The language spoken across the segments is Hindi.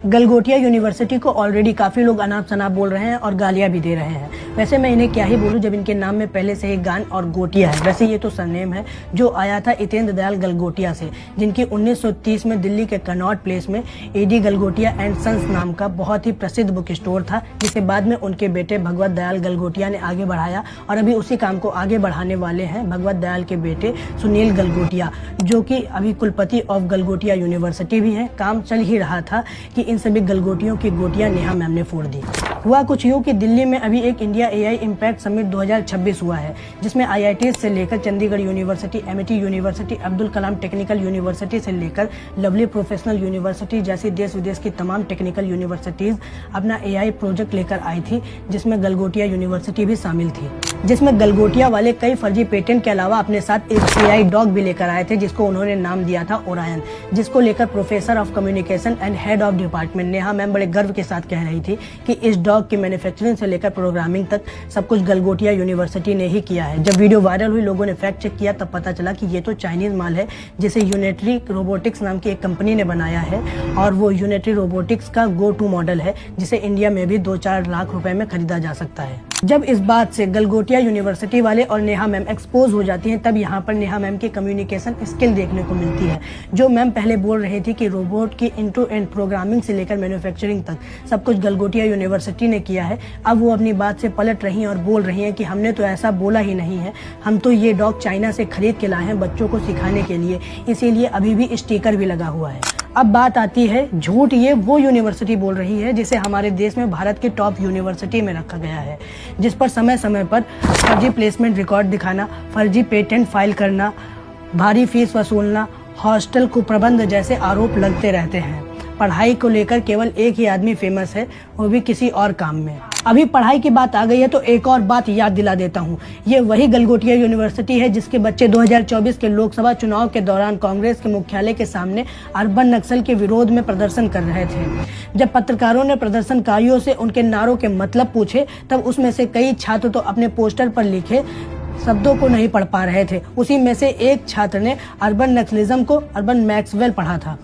गलगोटिया यूनिवर्सिटी को ऑलरेडी काफ़ी लोग अनाप शनाप बोल रहे हैं और गालियां भी दे रहे हैं। वैसे मैं इन्हें क्या ही बोलूं जब इनके नाम में पहले से ही गान और गोटिया है। वैसे ये तो सरनेम है जो आया था हितेंद्र दयाल गलगोटिया से, जिनकी 1930 में दिल्ली के कनॉट प्लेस में एडी गलगोटिया एंड सन्स नाम का बहुत ही प्रसिद्ध बुक स्टोर था, जिसे बाद में उनके बेटे भगवत दयाल गलगोटिया ने आगे बढ़ाया और अभी उसी काम को आगे बढ़ाने वाले हैं भगवत दयाल के बेटे सुनील गलगोटिया, जो कि अभी कुलपति ऑफ गलगोटिया यूनिवर्सिटी भी है। काम चल ही रहा था कि इन सभी गलगोटियों की गोटियां नेहा मैम ने फोड़ दी। हुआ कुछ यूँ कि दिल्ली में अभी एक इंडिया एआई इम्पैक्ट समिट 2026 हुआ है, जिसमें आईआईटी से लेकर Chandigarh university, MIT university, Abdul Kalam technical university से लेकर लवली प्रोफेशनल यूनिवर्सिटी जैसी देश विदेश की तमाम टेक्निकल यूनिवर्सिटीज अपना एआई प्रोजेक्ट लेकर आई थी, जिसमें गलगोटिया यूनिवर्सिटी भी शामिल थी। जिसमें गलगोटिया वाले कई फर्जी पेटेंट के अलावा अपने साथ एक एआई डॉग भी लेकर आए थे, जिसको उन्होंने नाम दिया था ओरायन, जिसको लेकर professor of communication and head of department Neha ma'am बड़े गर्व के साथ कह रही थी कि इस डॉग की मैन्युफैक्चरिंग से लेकर प्रोग्रामिंग तक सब कुछ गलगोटिया यूनिवर्सिटी ने ही किया है। जब वीडियो वायरल हुई, लोगों ने फैक्ट चेक किया, तब पता चला कि ये तो चाइनीज माल है, जिसे यूनिटरी रोबोटिक्स नाम की एक कंपनी ने बनाया है और वो यूनिटरी रोबोटिक्स का गो टू मॉडल है, जिसे इंडिया में भी 2-4 लाख रुपए में खरीदा जा सकता है। जब इस बात से गलगोटिया यूनिवर्सिटी वाले और नेहा मैम एक्सपोज हो जाती हैं, तब यहाँ पर नेहा मैम की कम्युनिकेशन स्किल देखने को मिलती है। जो मैम पहले बोल रही थी कि रोबोट की एंड टू एंड प्रोग्रामिंग से लेकर मैन्युफैक्चरिंग तक सब कुछ गलगोटिया यूनिवर्सिटी ने किया है, अब वो अपनी बात से पलट रही हैं और बोल रही हैं कि हमने तो ऐसा बोला ही नहीं है, हम तो ये डॉग चाइना से खरीद के लाए हैं बच्चों को सिखाने के लिए, इसीलिए अभी भी स्टिकर भी लगा हुआ है। अब बात आती है झूठ, ये वो यूनिवर्सिटी बोल रही है जिसे हमारे देश में भारत की टॉप यूनिवर्सिटी में रखा गया है, जिस पर समय समय पर फर्जी प्लेसमेंट रिकॉर्ड दिखाना, फर्जी पेटेंट फाइल करना, भारी फीस वसूलना, हॉस्टल कुप्रबंध जैसे आरोप लगते रहते हैं। पढ़ाई को लेकर केवल एक ही आदमी फेमस है, वो भी किसी और काम में। अभी पढ़ाई की बात आ गई है तो एक और बात याद दिला देता हूँ, ये वही गलगोटिया यूनिवर्सिटी है जिसके बच्चे 2024 के लोकसभा चुनाव के दौरान कांग्रेस के मुख्यालय के सामने अर्बन नक्सल के विरोध में प्रदर्शन कर रहे थे। जब पत्रकारों ने प्रदर्शनकारियों से उनके नारों के मतलब पूछे, तब उसमें से कई छात्र तो अपने पोस्टर पर लिखे शब्दों को नहीं पढ़ पा रहे थे। उसी में से एक छात्र ने अर्बन नक्सलिज्म को अर्बन मैक्सवेल पढ़ा था।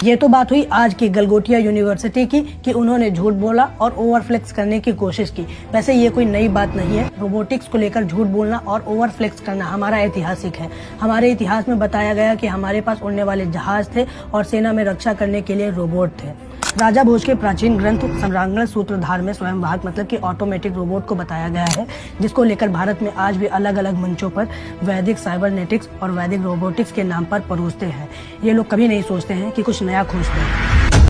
ये तो बात हुई आज की गलगोटिया यूनिवर्सिटी की कि उन्होंने झूठ बोला और ओवरफ्लेक्स करने की कोशिश की। वैसे ये कोई नई बात नहीं है, रोबोटिक्स को लेकर झूठ बोलना और ओवरफ्लेक्स करना हमारा ऐतिहासिक है। हमारे इतिहास में बताया गया कि हमारे पास उड़ने वाले जहाज थे और सेना में रक्षा करने के लिए रोबोट थे। राजा भोज के प्राचीन ग्रंथ सम्रांगण सूत्रधार में स्वयंवाहक मतलब कि ऑटोमेटिक रोबोट को बताया गया है, जिसको लेकर भारत में आज भी अलग अलग मंचों पर वैदिक साइबरनेटिक्स और वैदिक रोबोटिक्स के नाम पर परोसते हैं। ये लोग कभी नहीं सोचते हैं कि कुछ नया खोजते हैं।